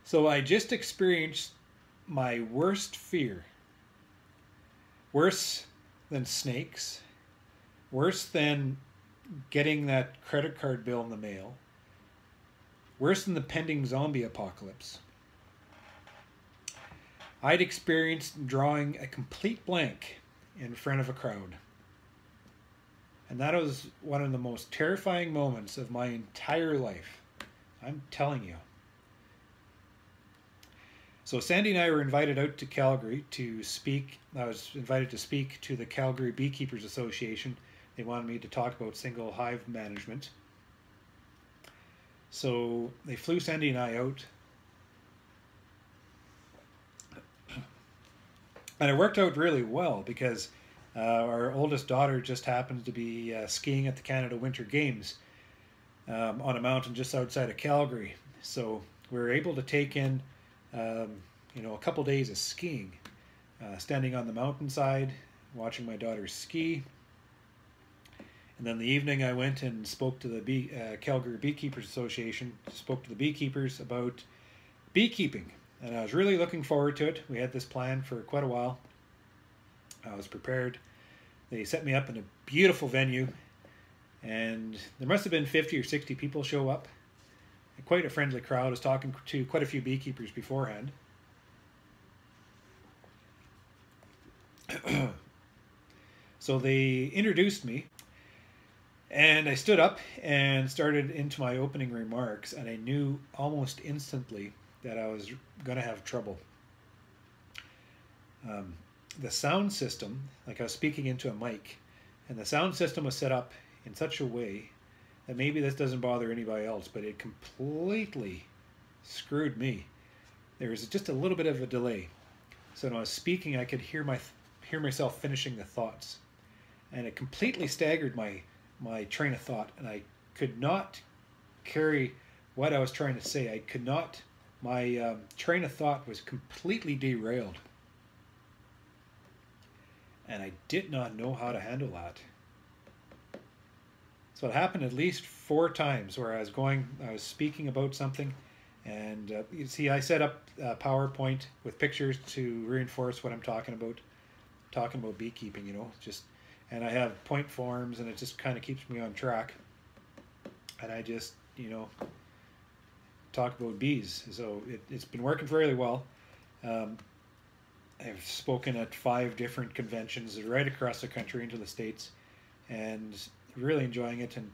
So I just experienced my worst fear. Worse than snakes. Worse than getting that credit card bill in the mail. Worse than the pending zombie apocalypse. I'd experienced drawing a complete blank in front of a crowd. And that was one of the most terrifying moments of my entire life. I'm telling you. So Sandy and I were invited out to Calgary to speak. I was invited to speak to the Calgary Beekeepers Association. They wanted me to talk about single hive management. So they flew Sandy and I out. And it worked out really well because our oldest daughter just happened to be skiing at the Canada Winter Games on a mountain just outside of Calgary. So we were able to take in a couple days of skiing, standing on the mountainside, watching my daughter ski. And then the evening I went and spoke to the Calgary Beekeepers Association, spoke to the beekeepers about beekeeping. And I was really looking forward to it. We had this plan for quite a while. I was prepared. They set me up in a beautiful venue, and there must have been 50 or 60 people show up. Quite a friendly crowd. I was talking to quite a few beekeepers beforehand. So they introduced me, and I stood up and started into my opening remarks, and I knew almost instantly that I was going to have trouble. The sound system, like I was speaking into a mic, and the sound system was set up in such a way that maybe this doesn't bother anybody else, but it completely screwed me. There was just a little bit of a delay. So when I was speaking, I could hear myself finishing the thoughts. And it completely staggered my train of thought, and I could not carry what I was trying to say. I could not, my train of thought was completely derailed. And I did not know how to handle that. So it happened at least 4 times where I was speaking about something, and you see, I set up PowerPoint with pictures to reinforce what I'm talking about beekeeping, and I have point forms, and it just kind of keeps me on track. And I just, talk about bees. So it's been working fairly well. I've spoken at 5 different conventions right across the country into the States, and really enjoying it. And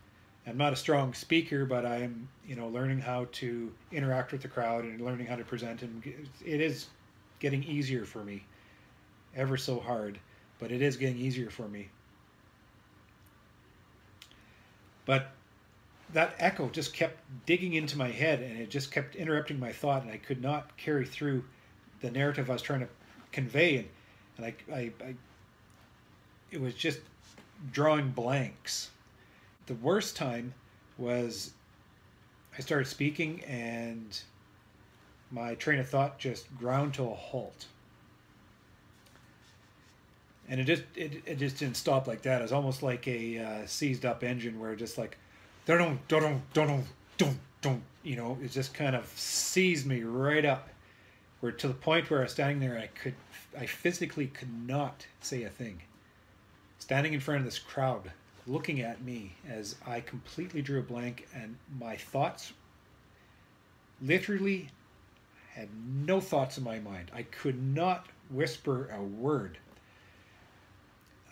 I'm not a strong speaker, but I'm learning how to interact with the crowd and learning how to present, and it is getting easier for me, ever so hard, but it is getting easier for me. But that echo just kept digging into my head, and it just kept interrupting my thought, and I could not carry through the narrative I was trying to convey, and I it was just drawing blanks. The worst time was I started speaking, and my train of thought just ground to a halt. And it just didn't stop like that. It was almost like a seized up engine where it just like, don't, it just kind of seized me right up. Where to the point where I was standing there, I physically could not say a thing. Standing in front of this crowd, looking at me as I completely drew a blank, and my thoughts literally had no thoughts in my mind. I could not whisper a word.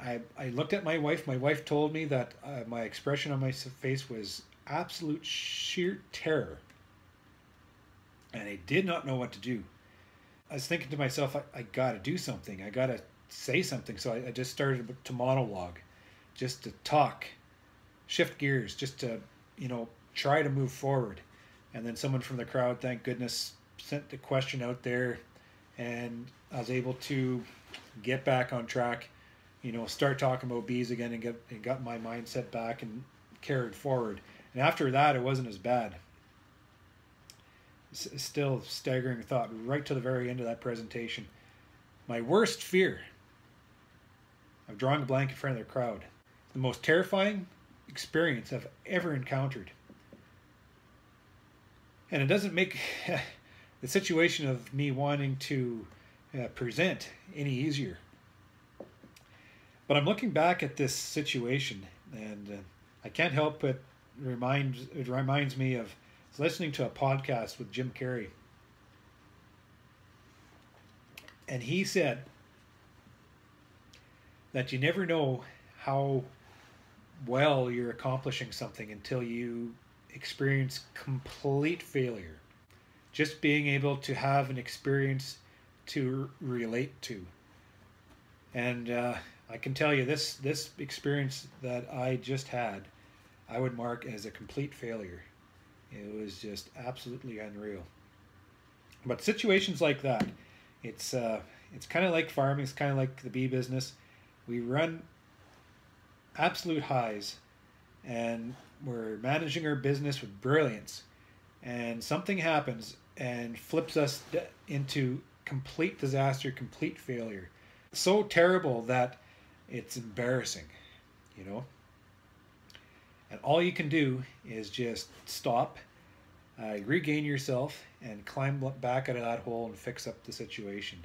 I looked at my wife. My wife told me that my expression on my face was absolute sheer terror. And I did not know what to do. I was thinking to myself, I got to do something. I got to say something. So I just started to monologue, just to talk, shift gears, just to, try to move forward. And then someone from the crowd, thank goodness, sent the question out there, and I was able to get back on track, start talking about bees again, and got my mindset back and carried forward. And after that, it wasn't as bad. Still staggering thought right to the very end of that presentation. My worst fear of drawing a blank in front of the crowd. The most terrifying experience I've ever encountered. And it doesn't make the situation of me wanting to present any easier. But I'm looking back at this situation, and I can't help but it reminds me of listening to a podcast with Jim Carrey, and he said that you never know how well you're accomplishing something until you experience complete failure. Just being able to have an experience to relate to. And I can tell you this experience that I just had, I would mark as a complete failure. It was just absolutely unreal. But situations like that, it's kind of like farming. It's kind of like the bee business. We run absolute highs, and we're managing our business with brilliance, and something happens and flips us into complete disaster, complete failure. So terrible that it's embarrassing, you know. And all you can do is just stop, regain yourself, and climb back out of that hole and fix up the situation.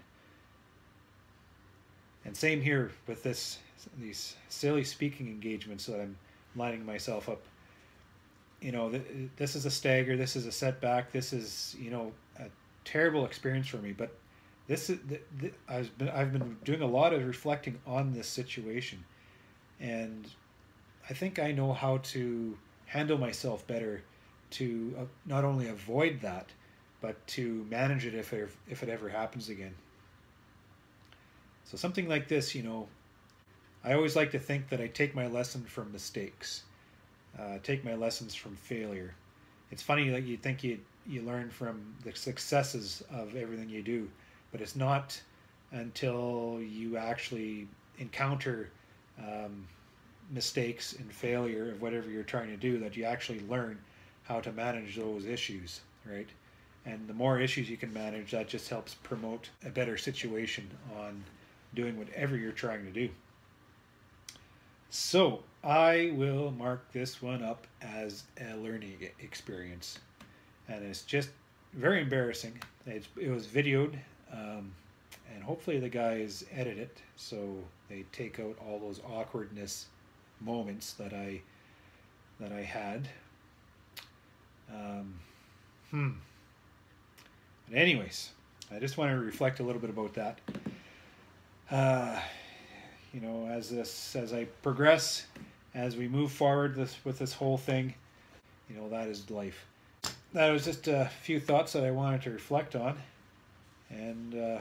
And same here with these silly speaking engagements that I'm lining myself up. You know, this is a stagger, this is a setback, this is, you know, a terrible experience for me. But this is I've been doing a lot of reflecting on this situation, and I think I know how to handle myself better to not only avoid that, but to manage it if it ever happens again. So something like this, you know, I always like to think that I take my lesson from mistakes, take my lessons from failure. It's funny that you think you learn from the successes of everything you do, but it's not until you actually encounter mistakes and failure of whatever you're trying to do that you actually learn how to manage those issues, right? And the more issues you can manage, that just helps promote a better situation on doing whatever you're trying to do. So I will mark this one up as a learning experience, and it's just very embarrassing. It was videoed, and hopefully the guys edit it so they take out all those awkwardness moments that I had. But anyways, I just want to reflect a little bit about that. You know, as I progress, as we move forward with this whole thing, you know, that is life. That was just a few thoughts that I wanted to reflect on, and